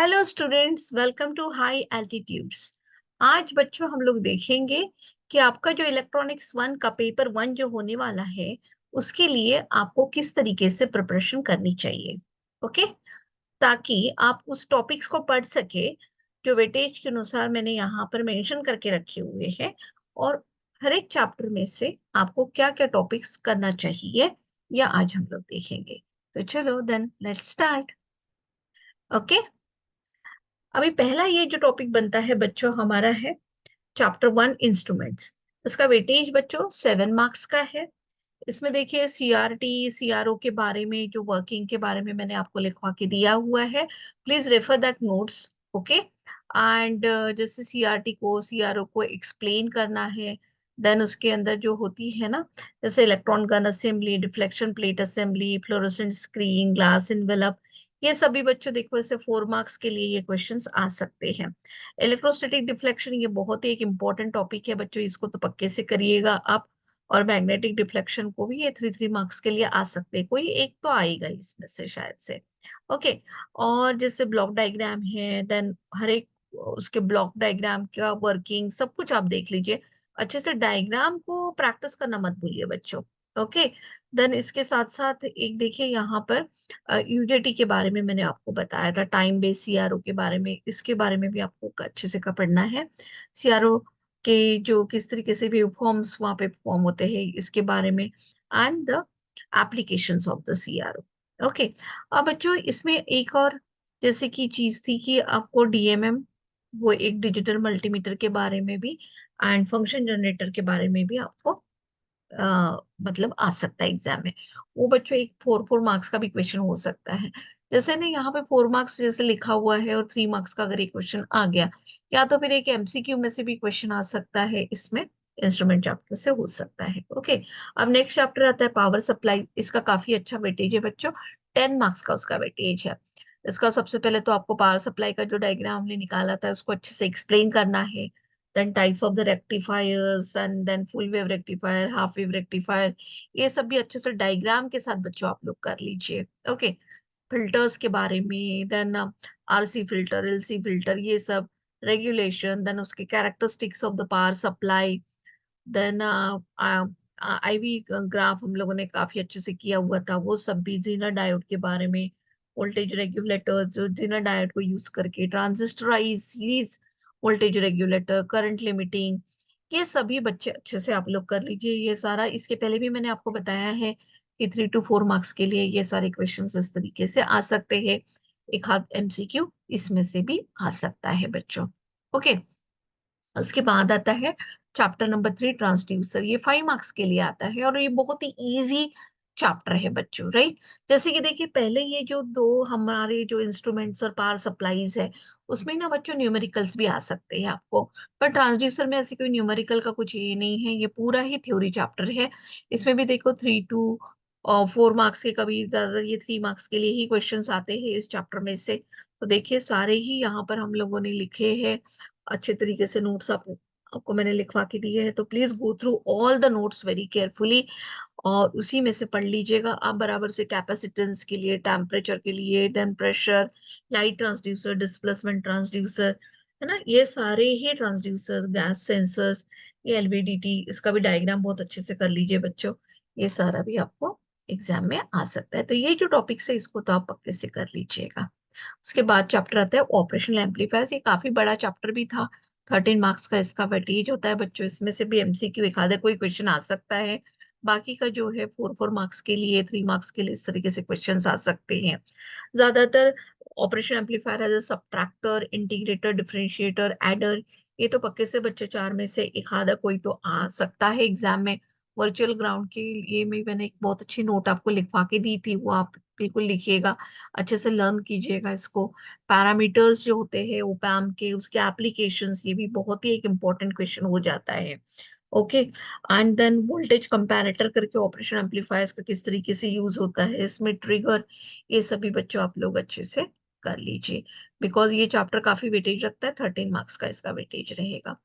Hello students, welcome to high altitudes. आज बच्चों हम लोग देखेंगे कि आपका जो इलेक्ट्रॉनिक्स वन का पेपर वन जो होने वाला है उसके लिए आपको किस तरीके से प्रिपरेशन करनी चाहिए। ओके, ताकि आप उस टॉपिक्स को पढ़ सके जो वेटेज के अनुसार मैंने यहाँ पर मेंशन करके रखे हुए हैं। और हर एक चैप्टर में से आपको क्या क्या टॉपिक्स करना चाहिए या आज हम लोग देखेंगे। तो चलो देन लेट्स स्टार्ट। ओके, अभी पहला ये जो टॉपिक बनता है बच्चों हमारा है चैप्टर वन इंस्ट्रूमेंट्स। इसका वेटेज बच्चों 7 मार्क्स का है। इसमें देखिए सीआरटी सीआरओ के बारे में, जो वर्किंग के बारे में मैंने आपको लिखवा के दिया हुआ है। Please refer that notes. Okay, and जैसे सीआरटी को सीआरओ को एक्सप्लेन करना है। देन उसके अंदर जो होती है ना, जैसे electron gun assembly, deflection plate assembly, fluorescent screen, glass envelope, ये सभी बच्चों देखो ऐसे 4 मार्क्स के लिए ये क्वेश्चंस आ सकते हैं। इलेक्ट्रोस्टैटिक डिफ्लेक्शन ये बहुत ही एक इंपॉर्टेंट टॉपिक है बच्चों, इसको तो पक्के से करिएगा आप। और मैग्नेटिक डिफ्लेक्शन को भी ये 3 3 मार्क्स के लिए आ सकते हैं, कोई एक तो आएगा इसमें से शायद से। ओके, और जैसे ब्लॉक डायग्राम है, देन हर एक उसके ब्लॉक डायग्राम का वर्किंग सब कुछ आप देख लीजिए अच्छे से। डायग्राम को प्रैक्टिस करना मत भूलिए बच्चों। ओके, देन इसके साथ साथ एक देखिए यहाँ पर यूजेटी के बारे में मैंने आपको बताया था, टाइम बेस्ड सीआरओ के बारे में, इसके बारे में भी आपको अच्छे से का पढ़ना है। सीआरओ के जो किस तरीके से वेव फॉर्म्स वहां पे फॉर्म होते हैं इसके बारे में, and the applications of the CRO. Okay, अब बच्चों इसमें एक और जैसे की चीज थी कि आपको डीएमएम, वो एक डिजिटल मल्टीमीटर के बारे में भी, एंड फंक्शन जनरेटर के बारे में भी आपको मतलब आ सकता है एग्जाम में। वो बच्चों एक 4 4 मार्क्स का भी क्वेश्चन हो सकता है। जैसे ना यहाँ पे 4 मार्क्स जैसे लिखा हुआ है और 3 मार्क्स का अगर एक क्वेश्चन आ गया, या तो फिर एक एमसीक्यू में से भी क्वेश्चन आ सकता है इसमें, इंस्ट्रूमेंट चैप्टर से हो सकता है। ओके, अब नेक्स्ट चैप्टर आता है पावर सप्लाई। इसका काफी अच्छा वेटेज है बच्चों, 10 मार्क्स का उसका वेटेज है। इसका सबसे पहले तो आपको पावर सप्लाई का जो डायग्राम हमने निकाला था उसको अच्छे से एक्सप्लेन करना है। then types of the rectifiers and then full wave rectifier, half wave rectifier, ये सब भी अच्छे से डायग्राम के साथ बच्चों आप लोग कर लीजिए। ओके, फिल्टर्स के बारे में, then RC filter, LC filter, ये सब रेगुलेशन, देन उसके characteristics of the power supply, then IV graph हम लोगों ने काफी अच्छे से किया हुआ था, वो सब भी जीना डायोड के बारे में, वोल्टेज रेगुलेटर जो जीना डायोड को यूज करके, transistorise series voltage regulator, current limiting, ये सभी बच्चे अच्छे से आप लोग कर लीजिए। ये सारा इसके पहले भी मैंने आपको बताया है कि 3 to 4 मार्क्स के लिए ये सारे क्वेश्चन इस तरीके से आ सकते हैं। एक हाथ एमसीक्यू इसमें से भी आ सकता है बच्चों। ओके, उसके बाद आता है चैप्टर नंबर 3 ट्रांसड्यूसर। ये 5 मार्क्स के लिए आता है और ये बहुत ही इजी चैप्टर है बच्चों, राइट। जैसे कि देखिए पहले ये जो दो हमारे जो इंस्ट्रूमेंट्स और पावर सप्लाईज है उसमें ना बच्चों न्यूमेरिकल्स भी आ सकते हैं आपको। पर ट्रांसड्यूसर में ऐसे कोई न्यूमेरिकल का कुछ ये नहीं है, ये पूरा ही थ्योरी चैप्टर है। इसमें भी देखो 3 to 4 मार्क्स के, कभी ज्यादा ये 3 मार्क्स के लिए ही क्वेश्चंस आते हैं इस चैप्टर में से। तो देखिए सारे ही यहाँ पर हम लोगों ने लिखे हैं अच्छे तरीके से। नोट्स आपको मैंने लिखवा के दिए हैं, तो please go through all the notes very carefully और उसी में से पढ़ लीजिएगा आप बराबर से। कैपेसिटेंस के लिए, टेम्परेचर के लिए, then pressure, light transducer, displacement transducer, है ना, ये सारे ही ट्रांसड्यूसर, गैस सेंसर्स, ये एलवीडीटी, इसका भी डायग्राम बहुत अच्छे से कर लीजिए बच्चों। ये सारा भी आपको एग्जाम में आ सकता है, तो ये जो टॉपिक्स है इसको तो आप पक्के से कर लीजिएगा। उसके बाद चैप्टर आता है ऑपरेशनल एम्पलीफायर्स। ये काफी बड़ा चैप्टर भी था, 13 मार्क्स का इसका वेटेज होता है बच्चों। इसमें से भी एमसीक्यू एक आधा कोई क्वेश्चन आ सकता है, बाकी का जो है 4 4 मार्क्स के लिए, 3 मार्क्स के लिए इस तरीके से क्वेश्चन आ सकते हैं ज्यादातर। Operation amplifier as subtractor, integrator, differentiator, adder, ये तो पक्के से बच्चे 4 में से एक आधा कोई तो आ सकता है एग्जाम में। वर्चुअल ग्राउंड के लिए में मैंने एक बहुत अच्छी नोट आपको लिखवा के दी थी, वो आप बिल्कुल लिखिएगा, अच्छे से लर्न कीजिएगा इसको। पैरामीटर्स जो होते हैं ओपैम के, उसके एप्लीकेशंस, ये भी बहुत ही एक इम्पोर्टेंट क्वेश्चन हो जाता है। Okay, and then voltage comparator करके ऑपरेशन एम्पलीफायर्स का किस तरीके से यूज होता है, इसमें ट्रिगर, ये सभी बच्चों आप लोग अच्छे से कर लीजिए, बिकॉज ये चैप्टर काफी वेटेज रखता है, 13 मार्क्स का इसका वेटेज रहेगा।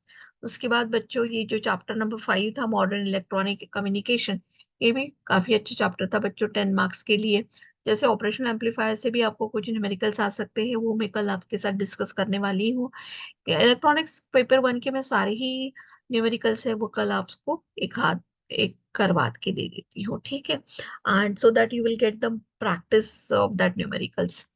उसके बाद बच्चों ये जो चैप्टर नंबर 5 था, मॉडर्न इलेक्ट्रॉनिक कम्युनिकेशन, ये भी काफी अच्छा चैप्टर था बच्चों, 10 मार्क्स के लिए। जैसे ऑपरेशनल एम्पलीफायर से भी आपको कुछ न्यूमेरिकल्स आ सकते हैं, वो मैं कल आपके साथ डिस्कस करने वाली हूँ। इलेक्ट्रॉनिक्स पेपर वन के मैं सारे ही न्यूमेरिकल्स है वो कल आपको एक करवा के दे देती हूँ, ठीक है। And so that you will get the practice of that numericals.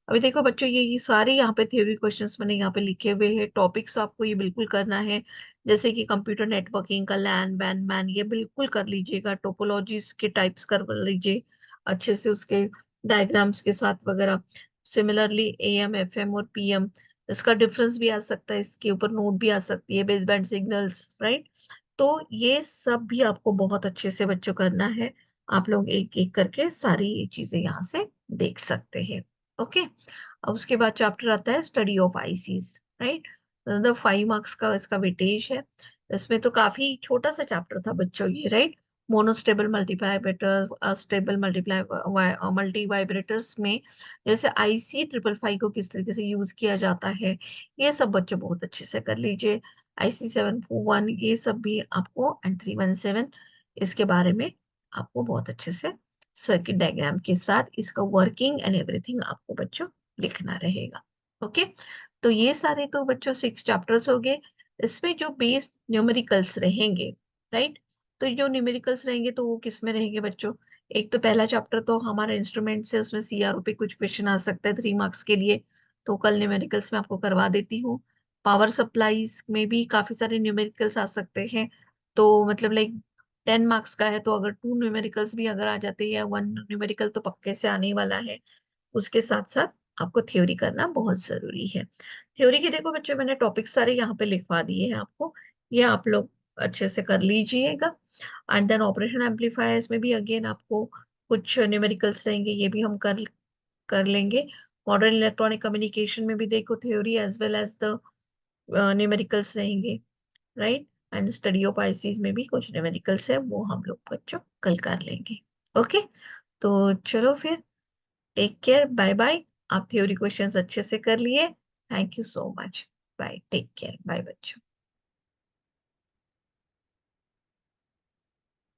अभी देखो बच्चों, ये सारे यहाँ पे थ्योरी क्वेश्चंस मैंने यहाँ पे लिखे हुए हैं। टॉपिक्स आपको ये बिल्कुल करना है, जैसे कि कंप्यूटर नेटवर्किंग का लैन वैन मैन, ये बिल्कुल कर लीजिएगा। टोपोलॉजीज के टाइप्स कर लीजिए अच्छे से, उसके डायग्राम्स के साथ वगैरह। सिमिलरली एएम एफएम और पीएम, इसका डिफरेंस भी आ सकता है, इसके ऊपर नोट भी आ सकती है, बेस बैंड सिग्नल्स, राइट। तो ये सब भी आपको बहुत अच्छे से बच्चों करना है। आप लोग एक एक करके सारी ये चीजें यहाँ से देख सकते हैं। ओके। अब उसके बाद चैप्टर आता है study of ICs, right. The 5 marks का इसका वेटेज है। इसमें तो काफी छोटा सा चैप्टर था बच्चों ये, right. Monostable multivibrator, astable multi vibrators में जैसे आईसी 555 को किस तरीके से यूज किया जाता है, ये सब बच्चे बहुत अच्छे से कर लीजिए। आईसी 741 ये सब भी आपको, एंड 317, इसके बारे में आपको बहुत अच्छे से सर्किट डायग्राम के साथ इसका वर्किंग एंड एवरीथिंग आपको बच्चों लिखना रहेगा। ओके। तो ये सारे तो बच्चों 6 चैप्टर्स हो गए। इसमें जो बेस्ड न्यूमेरिकल्स रहेंगे, राइट। तो जो न्यूमेरिकल्स रहेंगे तो वो किस में रहेंगे बच्चों? एक तो पहला चैप्टर तो हमारा इंस्ट्रूमेंट से, उसमें सीआरओ पे कुछ क्वेश्चन आ सकता है 3 मार्क्स के लिए, तो कल न्यूमेरिकल्स में आपको करवा देती हूँ। पावर सप्लाईज में भी काफी सारे न्यूमेरिकल्स आ सकते हैं, तो मतलब लाइक 10 मार्क्स का है, तो अगर 2 न्यूमेरिकल्स भी अगर आ जाते हैं या 1 न्यूमेरिकल तो पक्के से आने ही वाला है। उसके साथ साथ आपको थ्योरी करना बहुत जरूरी है। थ्योरी के देखो बच्चों, मैंने टॉपिक सारे यहाँ पे लिखवा दिए हैं आपको, ये आप लोग अच्छे से कर लीजिएगा। एंड देन ऑपरेशन एम्पलीफायर्स में भी अगेन आपको कुछ न्यूमेरिकल्स रहेंगे, ये भी हम कर कर लेंगे। मॉडर्न इलेक्ट्रॉनिक कम्युनिकेशन में भी देखो theory as well as the numericals रहेंगे, right. And study of ICs में भी कुछ न्यूमेरिकल्स है, वो हम लोग बच्चों कल कर लेंगे। ओके। तो चलो फिर, टेक केयर, बाय बाय। आप थ्योरी क्वेश्चंस अच्छे से कर लिए। Thank you so much. Bye, take care, bye बच्चों।